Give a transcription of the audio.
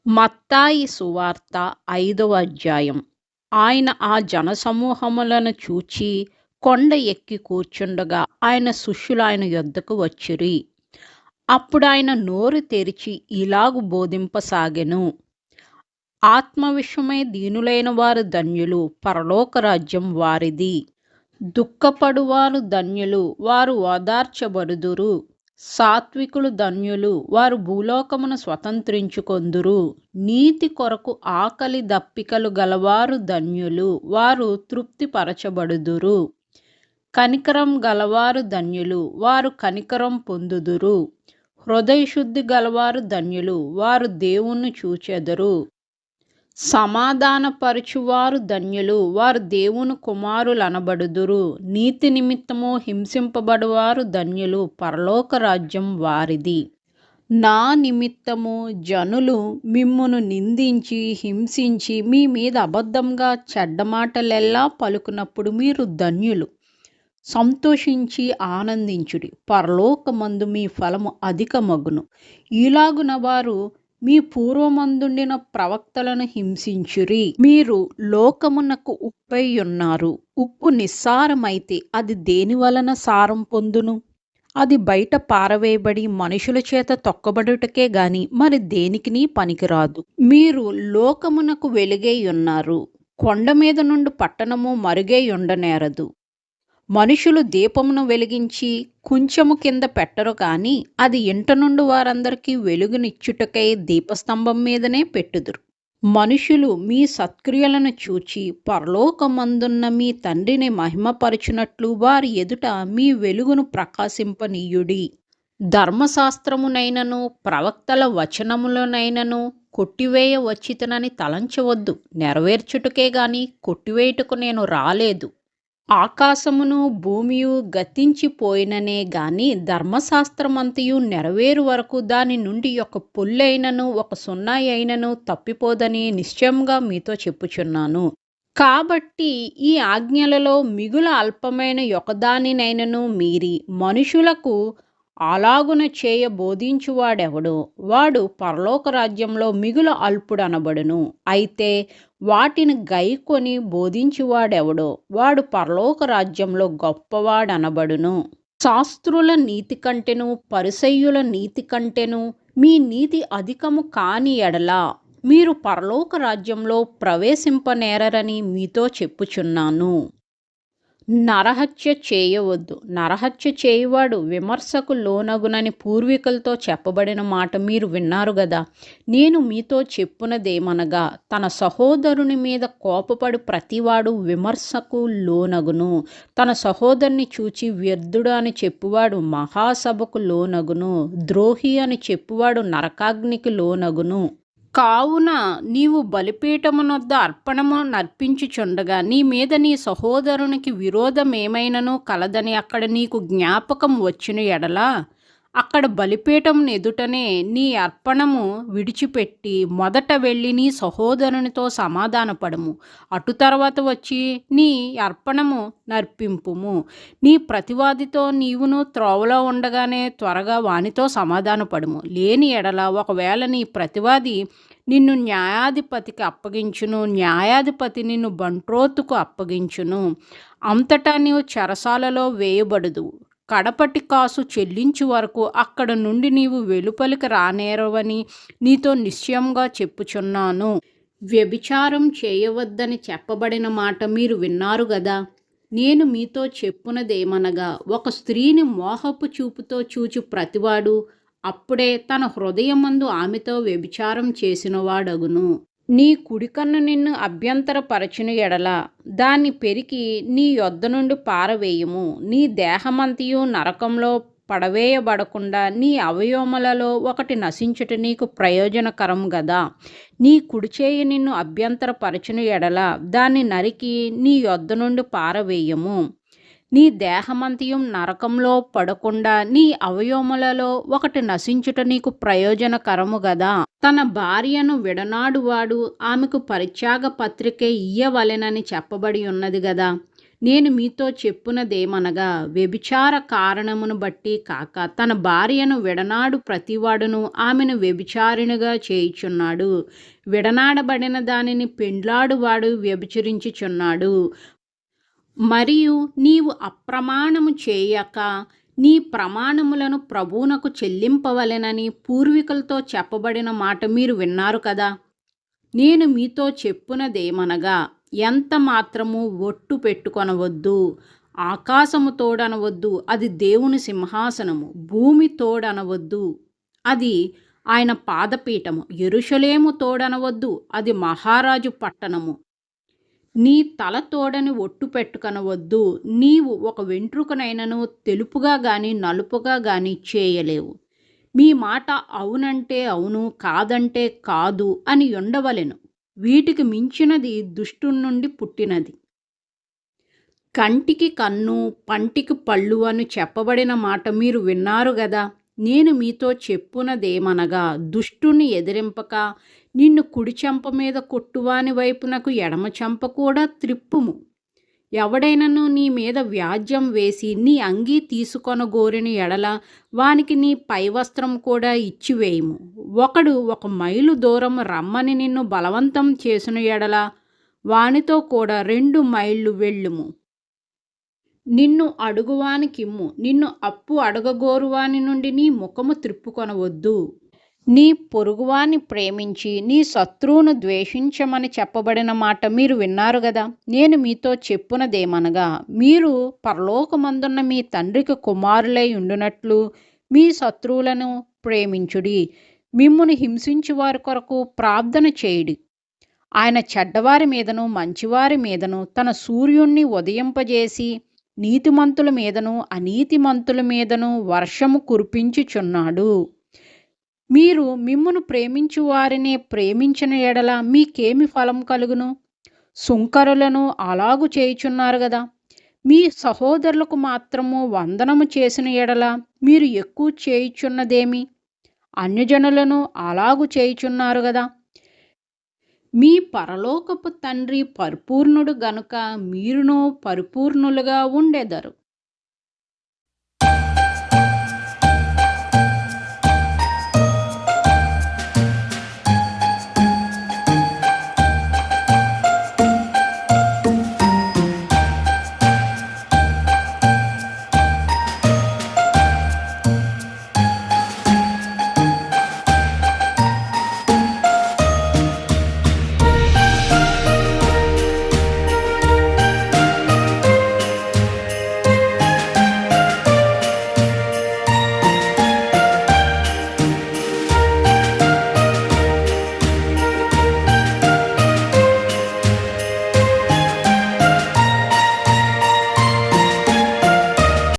మత్తాయి సువార్త 5వ అధ్యాయం. ఆయన ఆ జనసమూహములను చూచి కొండ ఎక్కి కూర్చుండగా ఆయన శిష్యులు ఆయన యొద్దకు వచ్చిరి. అప్పుడాయన నోరు తెరిచి ఇలాగు బోధింపసాగెను. ఆత్మ విషయమై దీనులైన వారు ధన్యులు, పరలోక రాజ్యం వారిది. దుఃఖపడువారు ధన్యులు, వారు ఓదార్చబడుదురు. సాత్వికులు ధన్యులు, వారు భూలోకమును స్వతంత్రించుకొందురు. నీతి కొరకు ఆకలి దప్పికలు గలవారు ధన్యులు, వారు తృప్తిపరచబడుదురు. కనికరం గలవారు ధన్యులు, వారు కనికరం పొందుదురు. హృదయశుద్ధి గలవారు ధన్యులు, వారు దేవుణ్ణి చూచెదరు. సమాధానపరచువారు ధన్యులు, వారు దేవుని కుమారులనబడుదురు. నీతి నిమిత్తము హింసింపబడువారు ధన్యులు, పరలోక రాజ్యం వారిది. నా నిమిత్తము జనులు మిమ్మును నిందించి హింసించి మీ మీద అబద్ధంగా చెడ్డమాటలెల్లా పలుకున్నప్పుడు మీరు ధన్యులు. సంతోషించి ఆనందించుడి, పరలోకమందు మీ ఫలము అధికమగును. ఇలాగున వారు మీ పూర్వమందుండిన ప్రవక్తలను హింసించురి. మీరు లోకమునకు ఉప్పై ఉన్నారు. ఉప్పు నిస్సారమైతే అది దేని వలన సారం పొందును? అది బయట పారవేయబడి మనుషుల చేత తొక్కబడుటకే గాని మరి దేనికిని పనికిరాదు. మీరు లోకమునకు వెలుగై ఉన్నారు. కొండ మీద నుండి పట్టణము మరుగై ఉండనేరదు. మనుషులు దీపమును వెలిగించి కుంచెము కింద పెట్టరు కానీ అది ఇంట నుండి వారందరికీ వెలుగునిచ్చుటకై దీపస్తంభం మీదనే పెట్టుదురు. మనుషులు మీ సత్క్రియలను చూచి పరలోకమందున్న మీ తండ్రిని మహిమపరచునట్లు వారి ఎదుట మీ వెలుగును ప్రకాశింపనీయుడి. ధర్మశాస్త్రమునైనను ప్రవక్తల వచనములనైనను కొట్టివేయ వచ్చితనని తలంచవద్దు. నెరవేర్చుటకే గాని కొట్టివేయుటకు నేను రాలేదు. ఆకాశమును భూమియు గతించిపోయిననే గాని ధర్మశాస్త్రమంతయు నెరవేరు వరకు దాని నుండి ఒక పొల్లైనను ఒక సున్నాయి అయినను తప్పిపోదని నిశ్చయంగా మీతో చెప్పుచున్నాను. కాబట్టి ఈ ఆజ్ఞలలో మిగుల అల్పమైన ఒకదానినైనను మీరి మనుషులకు అలాగున చేయ బోధించువాడెవడో వాడు పరలోక రాజ్యంలో మిగుల అల్పుడనబడును. అయితే వాటిని గైకొని బోధించువాడెవడో వాడు పరలోక రాజ్యంలో గొప్పవాడనబడును. శాస్త్రుల నీతి కంటెను పరిసయ్యుల నీతి కంటెను మీ నీతి అధికము కాని ఎడల మీరు పరలోక రాజ్యంలో ప్రవేశింపనేరని మీతో చెప్పుచున్నాను. నరహత్య చేయవద్దు. నరహత్య చేయువాడు విమర్శకు లోనగునని పూర్వీకులతో చెప్పబడిన మాట మీరు విన్నారు గదా. నేను మీతో చెప్పునదేమనగా తన సహోదరుని మీద కోపపడు ప్రతివాడు విమర్శకు లోనగును. తన సహోదరుని చూచి వ్యర్థుడు అని చెప్పువాడు మహాసభకు లోనగును. ద్రోహి అని చెప్పువాడు నరకాగ్నికి లోనగును. కావున నీవు బలిపీఠమునొద్ద అర్పణము నర్పించుచుండగా నీ మీద నీ సహోదరునికి విరోధమేమైనను కలదని అక్కడ నీకు జ్ఞాపకం వచ్చిన ఎడల అక్కడ బలిపీఠమును ఎదుటనే నీ అర్పణము విడిచిపెట్టి మొదట వెళ్ళి నీ సహోదరునితో సమాధానపడము. అటు తర్వాత వచ్చి నీ అర్పణము నర్పింపుము. నీ ప్రతివాదితో నీవును త్రోవలో ఉండగానే త్వరగా వానితో సమాధానపడము. లేని ఎడల ఒకవేళ నీ ప్రతివాది నిన్ను న్యాయాధిపతికి అప్పగించును, న్యాయాధిపతి నిన్ను బంట్రోతుకు అప్పగించును. అంతటా నీవు చెరసాలలో వేయబడదు. కడపటి కాసు చెల్లించు వరకు అక్కడ నుండి నీవు వెలుపలికి రానేరవని నీతో నిశ్చయంగా చెప్పుచున్నాను. వ్యభిచారం చేయవద్దని చెప్పబడిన మాట మీరు విన్నారు గదా. నేను మీతో చెప్పునదేమనగా ఒక స్త్రీని మోహపు చూపుతో చూచి ప్రతివాడు అప్పుడే తన హృదయమందు ఆమెతో వ్యభిచారం చేసినవాడగును. నీ కుడికన్ను నిన్ను అభ్యంతరపరచును ఎడల దాన్ని పెరికి నీ యొద్ద నుండి పారవేయము. నీ దేహమంతయు నరకంలో పడవేయబడకుండా నీ అవయవములలో ఒకటి నశించుట నీకు ప్రయోజనకరం గదా. నీ కుడిచేయి నిన్ను అభ్యంతరపరచును ఎడల దాన్ని నరికి నీ యొద్ద నుండి పారవేయము. నీ దేహమంతయు నరకంలో పడకుండా నీ అవయవములలో ఒకటి నశించుట నీకు ప్రయోజనకరము గదా. తన భార్యను విడనాడువాడు ఆమెకు పరిత్యాగ పత్రిక ఇయ్యవలెనని చెప్పబడి ఉన్నది గదా. నేను మీతో చెప్పునదేమనగా, వ్యభిచార కారణమును బట్టి కాక తన భార్యను విడనాడు ప్రతివాడును ఆమెను వ్యభిచారిణిగా చేయుచున్నాడు. విడనాడబడిన దానిని పెండ్లాడువాడు వ్యభిచరించుచున్నాడు. మరియు నీవు అప్రమాణము చేయక నీ ప్రమాణములను ప్రభువునకు చెల్లింపవలెనని పూర్వీకులతో చెప్పబడిన మాట మీరు విన్నారు కదా. నేను మీతో చెప్పునదేమనగా, ఎంత మాత్రము ఒట్టు పెట్టుకొనవద్దు. ఆకాశము తోడనవద్దు, అది దేవుని సింహాసనము. భూమి తోడనవద్దు, అది ఆయన పాదపీఠము. యెరూషలేము తోడనవద్దు, అది మహారాజు పట్టణము. నీ తల తోడని ఒట్టు పెట్టుకొనవద్దు. నీవు ఒక వెంట్రుకనైనను తెలుపుగా గాని నలుపుగా గాని చేయలేవు. మీ మాట అవునంటే అవును, కాదంటే కాదు అని ఉండవలెను. వీటికి మించినది దుష్టుని నుండి పుట్టినది. కంటికి కన్ను, పంటికి పళ్ళు అని చెప్పబడిన మాట మీరు విన్నారు గదా. నేను మీతో చెప్పునదేమనగా, దుష్టుని ఎదిరింపక నిన్ను కుడి చెంప మీద కొట్టువాని వైపునకు ఎడమ చెంప కూడా త్రిప్పుము. ఎవడైనను నీ మీద వ్యాజ్యం వేసి నీ అంగీ తీసుకొనగోరిన ఎడల వానికి నీ పైవస్త్రం కూడా ఇచ్చివేయుము. ఒకడు 1 మైలు దూరం రమ్మని నిన్ను బలవంతం చేసిన ఎడల వానితో కూడా 2 మైళ్ళు వెళ్ళుము. నిన్ను అడుగువానికిమ్ము. నిన్ను అప్పు అడగగోరువాని నుండి నీ ముఖము త్రిప్పుకొనవద్దు. నీ పొరుగువాని ప్రేమించి నీ శత్రువును ద్వేషించమని చెప్పబడిన మాట మీరు విన్నారు గదా. నేను మీతో చెప్పునదేమనగా, మీరు పరలోకమందున్న మీ తండ్రికి కుమారులై ఉండునట్లు మీ శత్రువులను ప్రేమించుడి. మిమ్మును హింసించు వారి కొరకు ప్రార్థన చేయుడి. ఆయన చెడ్డవారి మీదను మంచివారి మీదను తన సూర్యుణ్ణి ఉదయింపజేసి నీతిమంతుల మీదను అనీతిమంతుల మీదను వర్షము కురిపించుచున్నాడు. మీరు మిమ్మును ప్రేమించు వారిని ప్రేమించిన ఎడల మీకేమి ఫలం కలుగును? సుంకరులను అలాగు చేయుచున్నారు గదా. మీ సహోదరులకు మాత్రము వందనము చేసిన ఎడల మీరు ఎక్కువ చేయుచున్నదేమి? అన్యజనులను అలాగు చేయుచున్నారు గదా. మీ పరలోకపు తండ్రి పరిపూర్ణుడు గనుక మీరును పరిపూర్ణులుగా ఉండెదరు.